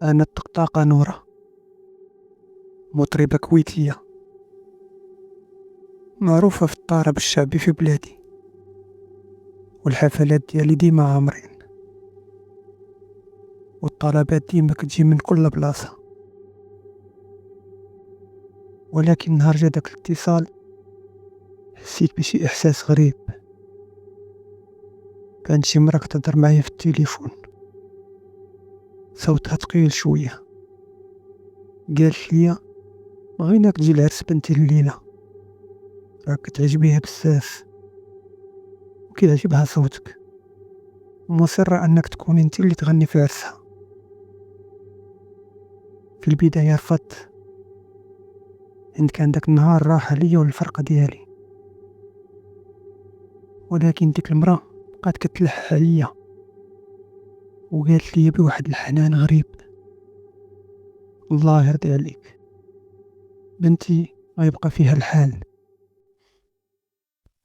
أنا الطقطاقة نورة، مطربة كويتية معروفة في الطرب الشعبي في بلادي، والحفلات ديالي ديما عامرين، والطلبات ديما كتجي من كل بلاصة. ولكن نهار جا داك الاتصال حسيت بشي إحساس غريب. كانت شي مرا كتهضر معايا في التليفون، صوتها تقيل شوية. قالت لي بغيناك تجي لعرس بنتي الليلة، راك كتعجبيها بزاف وكيعجبها صوتك، ومصرة انك تكون انت اللي تغني في عرسها. في البداية رفضت، حيت كان داك النهار راحة ليا والفرقة ديالي. ولكن ديك المرا بقات كتلح عليا وقالت لي بواحد الحنان غريب: الله يرضي عليك، بنتي غيبقى فيها الحال،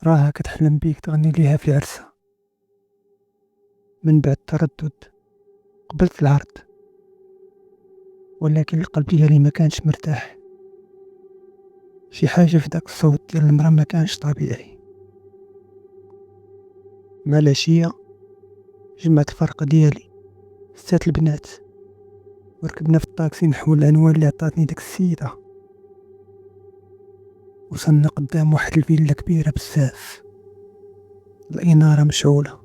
راها كتحلم بيك تغني ليها في عرسها. من بعد تردد قبلت العرض، ولكن القلب ديالي ما كانش مرتاح. شي حاجة في داك الصوت ديال المرا ما كانش طبيعي. مع العشية جمعت الفرقة ديالي، ستات البنات، وركبنا في الطاكسي نحو العنوان اللي عطاتني ديك السيدة. وصلنا قدام واحد الفيلا كبيرة بزاف، الإنارة مشعولة،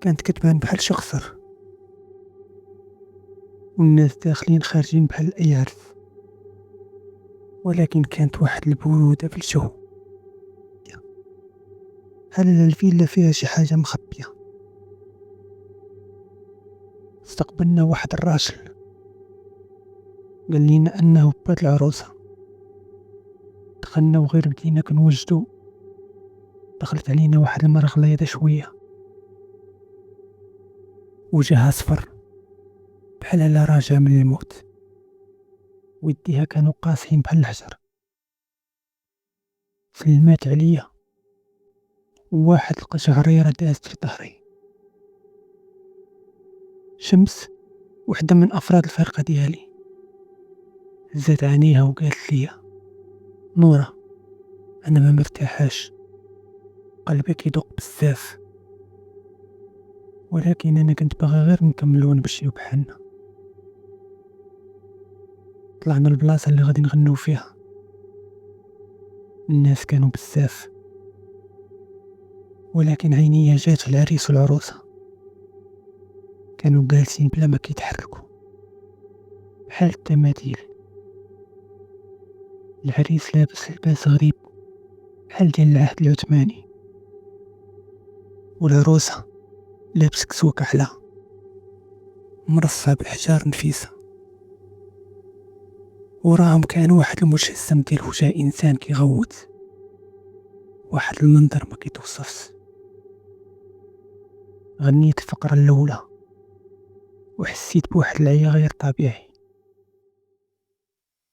كانت كتبان بحال شي قصر، والناس داخلين خارجين بحال أي عرس. ولكن كانت واحد البرودة في الجو، بحال الفيلا فيها شي حاجة مخبية. استقبلنا واحد الراجل قال لينا أنه بات العروسة. دخلنا وغير بدينا كنوجدو دخلت علينا واحد المرا غليظة شوية، وجهها صفر بحال على راجع من الموت، ويديها كانوا قاصحين بحال الحجر. سلمات عليا، وواحد القشعريرة دازت في ظهري. شمس، وحدة من أفراد الفرقة ديالي، هزات عينيها وقالت لي: نورة، أنا ما مرتاحاش، قلبي كيدق بزاف، ولكن أنا كنت باغي غير نكملو ونمشيو بحالنا. طلعنا البلاصة اللي غادي نغنيو فيها، الناس كانوا بزاف، ولكن عينيا جات في العريس والعروسة، كانوا جالسين بلا ما كيتحركوا بحال التماثيل. العريس لابس لباس غريب بحال ديال العهد العثماني، والعروسة لابس كسوة كحلة مرصعة بالحجار نفيسة. وراهم كان واحد المجسم ديال وجه انسان كيغوت، واحد المنظر ما كيتوصفش. غنيت الفقرة الاولى وحسيت بواحد العيا غير طبيعي.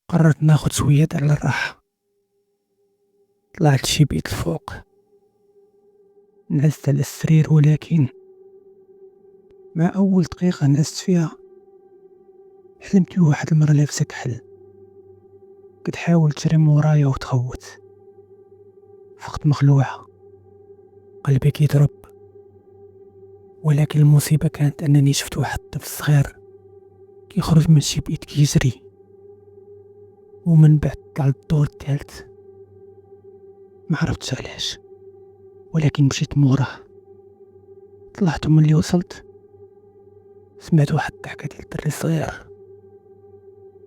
قررت ناخد شوية على الراحة، طلعت شي بيت الفوق، نعست على السرير. ولكن مع اول دقيقة نعست فيها حلمت بواحد المرا لابسة كحل كتحاول ترم ورايا وتخوت. فقت مخلوعة، قلبي كيضرب. ولكن المصيبة كانت أنني شفت واحد الطفل صغير كيخرج من شي بيت كيجري. ومن بعد طلع الدور الثالث، ما عرفتش علاش، ولكن مشيت موراه. طلعت ملي وصلت سمعت واحد الضحكة ديال الدري صغير،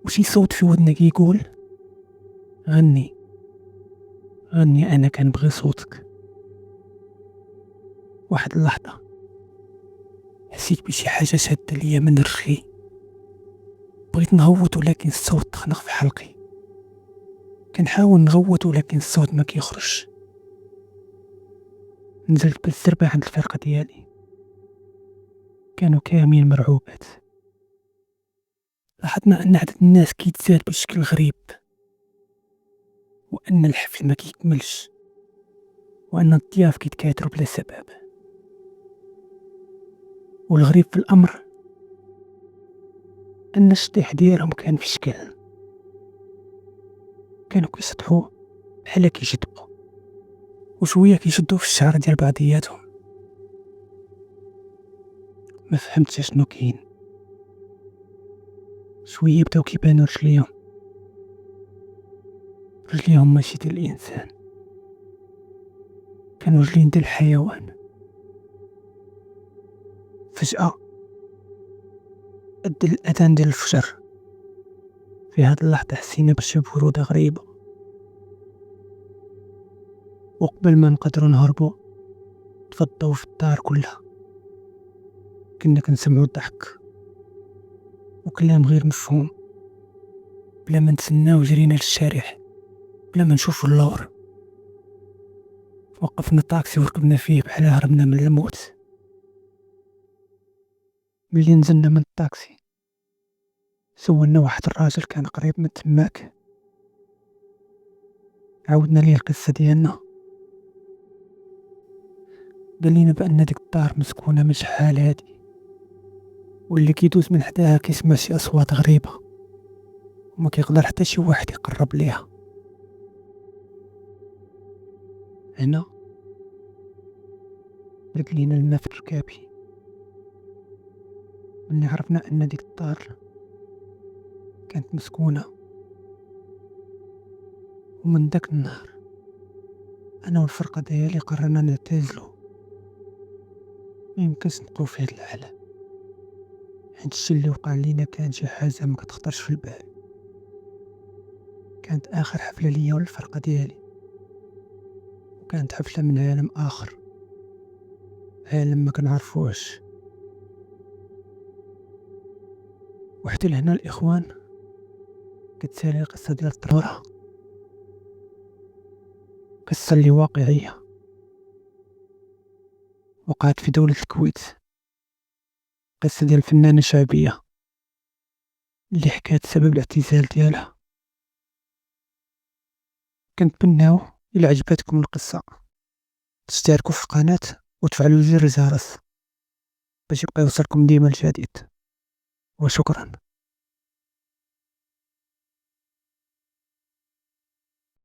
وشي صوت في ودني كيقول: غني غني، أنا كنبغي صوتك. واحد اللحظة حسيت بشي حاجة شادة ليا من رخي، بغيت نغوت ولكن الصوت تخنق في حلقي. كنحاول نغوت ولكن الصوت ما كيخرج. نزلت بالزربة عند الفرقة ديالي، كانوا كاملين مرعوبات. لاحظنا أن عدد الناس كيتزاد بشكل غريب، وأن الحفل ما كيكملش، وأن الضياف كيتكاثروا بلا سبب. والغريب في الأمر أن الشطيح ديالهم كان في شكل، كانوا كيسطحوا بحال كيجدبوا وشويه كيشدوا في الشعر ديال بعضياتهم. ما فهمتش شنو كاين. شويه بداو كيبانوا رجليهم ماشي ديال الانسان، كانوا رجلين ديال الحيوان. فجأة أدى الأذان ديال الفجر. في هاد اللحظة حسينا برشا برودة غريبة، وقبل ما نقدروا نهربوا تفضوا في الدار كلها. كنا كنسمعوا الضحك وكلام غير مفهوم. بلا ما نتسناو جرينا للشارع، بلا ما نشوفوا اللور. وقفنا طاكسي وركبنا فيه بحال هربنا من الموت. ملي نزلنا من الطاكسي سولنا واحد الراجل كان قريب من تماك، عاودنا ليه القصة ديالنا. قال لينا بأن ديك الدار مسكونة من شحال هادي، واللي كيدوز من حداها كيسمع شي أصوات غريبة وما كيقدر حتى شي واحد يقرب ليها. هنا رد لينا الماء في ركابي. ملي عرفنا أن ديك الدار كانت مسكونة، ومن داك النهار أنا والفرقة ديالي قررنا نعتزلو. ميمكنش نبقاو في هاد العالم، حيت الشي اللي وقع لينا كان شي حاجة ما كتخطرش في البال. كانت آخر حفلة ليا والفرقة ديالي، وكانت حفلة من عالم آخر، عالم ما كنعرفوش. وحتى لهنا الإخوان كتسالي القصة ديال الطرورة، قصة اللي واقعية وقعت في دولة الكويت. قصة ديال فنانة شعبية اللي حكات سبب الاعتزال ديالها. كنتمناو إلا عجبتكم القصة تشتركوا في القناة وتفعلوا زر الجرس باش يبقى يوصلكم ديما الجديد. وشكرا.